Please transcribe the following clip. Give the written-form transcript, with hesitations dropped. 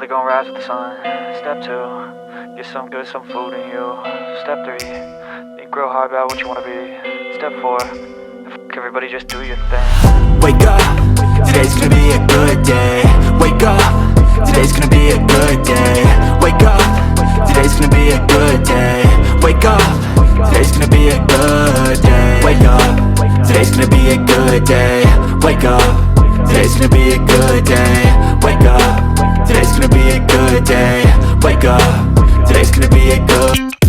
slowly gonna rise with the sun. Step 2, get some good, some food in you. Step 3, think real hard about what you wanna be. Step 4, everybody just do your thing. Wake up, today's gonna be a good day. Wake up, today's gonna be a good day. Wake up, today's gonna be a good day. Wake up, today's gonna be a good day. Wake up, today's gonna be a good day. Wake up, today's gonna be a good day. Wake up, today's gonna be a good day. Wake up, today's gonna be a good